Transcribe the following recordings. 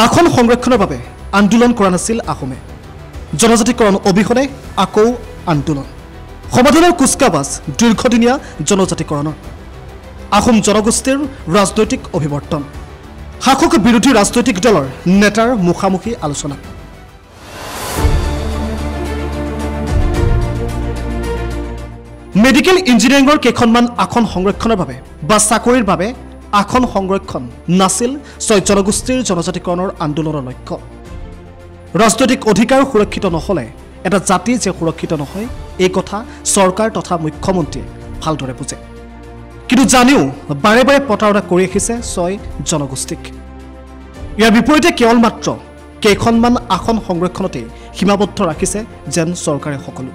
আসন সংৰক্ষণৰ বাবে আন্দোলন কৰা নাছিল আহোমে জনজাতিকৰণ অবিহনে আকৌ আন্দোলন সমাধানৰ কুচকাবাজ দীৰ্ঘদিনীয়া জনজাতিকৰণৰ আহোম জনগোষ্ঠীৰ ৰাজনৈতিক অভিৱৰ্তন শাসক বিৰোধী ৰাজনৈতিক দলৰ নেতাৰ মুখামুখি আলোচনা মেডিকেল ইঞ্জিনিয়াৰিঙৰ কেইখনমান আসন সংৰক্ষণৰ বাবে বা চাকৰিৰ বাবে আসন সংৰক্ষণ নাছিল ছয় জনগোষ্ঠীৰ জনজাতিকৰণৰ আন্দোলনৰ লক্ষ্য ৰাজনৈতিক অধিকাৰ সুৰক্ষিত নহলে এটা জাতি যে সুৰক্ষিত নহয় এই কথা চৰকাৰ তথা মুখ্যমন্ত্ৰীয়ে ভালদৰে বুজে কিন্তু জানিও বাৰে বাৰে প্ৰতাৰণা কৰি আহিছে ছয় জনগোষ্ঠীক ইয়াৰ বিপৰীতে কেৱল মাত্ৰ কেইখনমান আসন সংৰক্ষণতে সীমাবদ্ধ ৰাখিছে যেন চৰকাৰে সকলো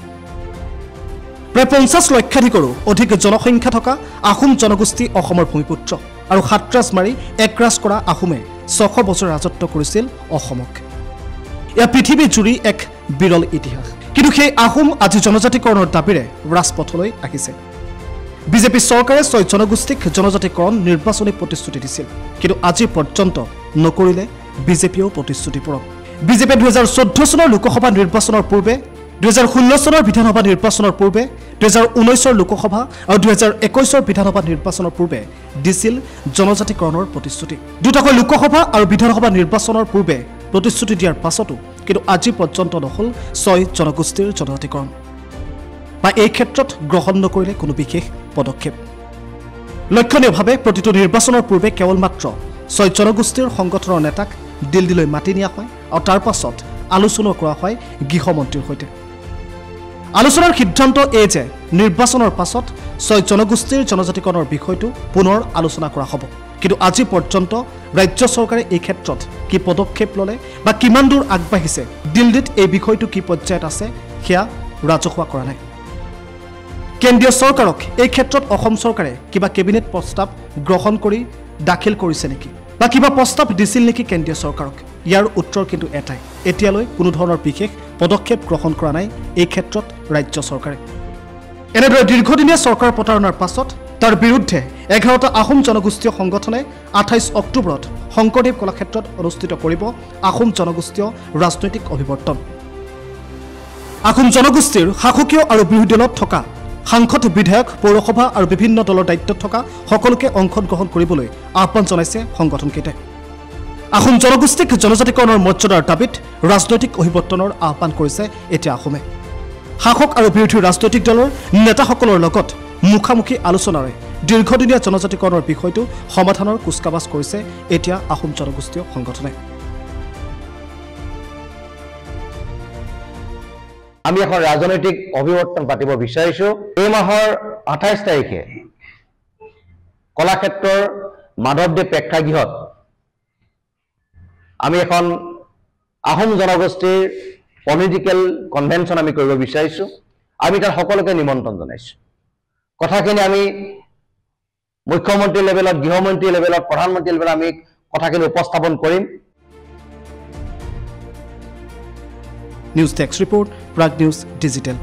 প্ৰায় 50 লক্ষাধিকৰো অধিক জনসংখ্যা থকা আহোম জনগোষ্ঠী অসমৰ ভূমিপুত্ৰ আৰু হাতৰাজ মাৰি একৰাজ কৰা আহোমে 600 বছৰ ৰাজত্ব কৰিছিল অসমক এয়া পৃথিৱী জুৰি এক বিৰল ইতিহাস কিন্তু সেই আহোম আজি জনজাতিকৰণৰ দাবীৰে ৰাজপথলৈ আহিছে বিজেপি চৰকাৰে ছয় জনগোষ্ঠীক জনজাতিকৰণ নিৰ্বাচনী প্ৰতিশ্ৰুতি দিছিল কিন্তু আজি পৰ্যন্ত নকৰিলে বিজেপিও প্ৰতিশ্ৰুতি পূৰণ বিজেপি 2014 চনৰ লোকসভা নিৰ্বাচনৰ পূৰ্বে 2016 চনৰ বিধানসভা নিৰ্বাচনৰ পূৰ্বে 2019 লোকসভা আৰু 2021 বিধানসভা নিৰ্বাচনৰ পূৰ্বে দিছিল জনজাতিকৰণৰ প্ৰতিশ্ৰুতি দুটাকৈ লোকসভা আৰু বিধানসভা নিৰ্বাচনৰ পূৰ্বে প্ৰতিশ্ৰুতি দিয়াৰ পাছতো কিন্তু আজি পৰ্যন্ত নহল ছয় জনগোষ্ঠীৰ জনজাতিকৰণ বা এই ক্ষেত্ৰত গ্ৰহণ নকৰিলে কোনো বিশেষ পদক্ষেপ লক্ষণীয়ভাৱে প্ৰতিটো নিৰ্বাচনৰ পূৰ্বে কেৱল মাত্ৰ ছয় জনগোষ্ঠীৰ সংগঠনৰ নেতাক দিল্লীলৈ মাতি নিয়া হয় আৰু তাৰ পাছত আলোচনা কৰা হয় গৃহমন্ত্ৰীৰ সৈতে আলোচনাৰ সিদ্ধান্ত এই যে নিৰ্বাচনৰ পাছত ছয় জনগোষ্ঠীৰ জনজাতিকৰণৰ বিষয়টো পুনৰ আলোচনা কৰা হ'ব কিন্তু আজি পৰ্যন্ত ৰাজ্য চৰকাৰে এই ক্ষেত্ৰত কি পদক্ষেপ ললে বা কিমান দূৰ আগবাঢ়িছে দিল্লীত এই বিষয়টো কি পৰ্যায়ত আছে সেয়া ৰাজহুৱা কৰা নাই কেন্দ্ৰীয় চৰকাৰক এই ক্ষেত্ৰত অসম চৰকাৰে কিবা কেবিনেট প্ৰস্তাৱ গ্ৰহণ কৰি দাখিল কৰিছে নেকি বা কিবা প্ৰস্তাৱ দিছিল নেকি কেন্দ্ৰীয় চৰকাৰক ইয়াৰ উত্তৰ কিন্তু এটাই এতিয়ালৈ কোনো ধৰণৰ বিশেষ পদক্ষেপ গ্ৰহণ কৰা নাই এই ক্ষেত্ৰত ৰাজ্য চৰকাৰে এনেদৰে দীৰ্ঘদিনীয়া চৰকাৰ প্ৰতাৰণাৰ পাছত তাৰ বিৰুদ্ধে 11টা আহোম জনগোষ্ঠীয় সংগঠনে 28 অক্টোবৰত শংকৰদেৱ কলাক্ষেত্ৰত অনুষ্ঠিত কৰিব আহোম জনগোষ্ঠীয় ৰাজনৈতিক অভিৱৰ্তন আহোম জনগোষ্ঠীৰ শাসকীয় আৰু বিৰোধী দলত থকা সাংসদ বিধায়ক পৌৰসভা আৰু বিভিন্ন দলৰ দায়িত্বত থকা সকলোকে অংশগ্ৰহণ কৰিবলৈ আহ্বান জনাইছে সংগঠনকেইটাই আহোম জনগোষ্ঠীক জনজাতিকৰণৰ মৰ্যাদাৰ দাবীত ৰাজনৈতিক অভিৱৰ্তনৰ আহ্বান কৰিছে এতিয়া আহোমে শাসক আৰু বিৰোধী ৰাজনৈতিক দলৰ নেতাসকলৰ লগত মুখামুখি আলোচনাৰে দীৰ্ঘদিনীয়া জনজাতিকৰণৰ বিষয়টো সমাধানৰ কুচকাবাজ কৰিছে এতিয়া আহোম জনগোষ্ঠীয় সংগঠনে আমি এখন ৰাজনৈতিক অভিৱৰ্তন পাতিব বিচাৰিছো এই মাহৰ 28 তাৰিখে কলাক্ষেত্ৰৰ মাধৱদেৱ প্ৰেক্ষাগৃহত আমি এখন আহোম জনগোষ্ঠীৰ পলিটিকেল কনভেনশ্যন আমি কৰিব বিচাৰিছো আমি তাত সকলোকে নিমন্ত্ৰণ জনাইছো কথাখিনি আমি মুখ্যমন্ত্ৰী লেভেলত গৃহমন্ত্ৰী লেভেলত প্ৰধানমন্ত্ৰী লেভেলত আমি কথাখিনি উপস্থাপন কৰিম news desk report Prag news digital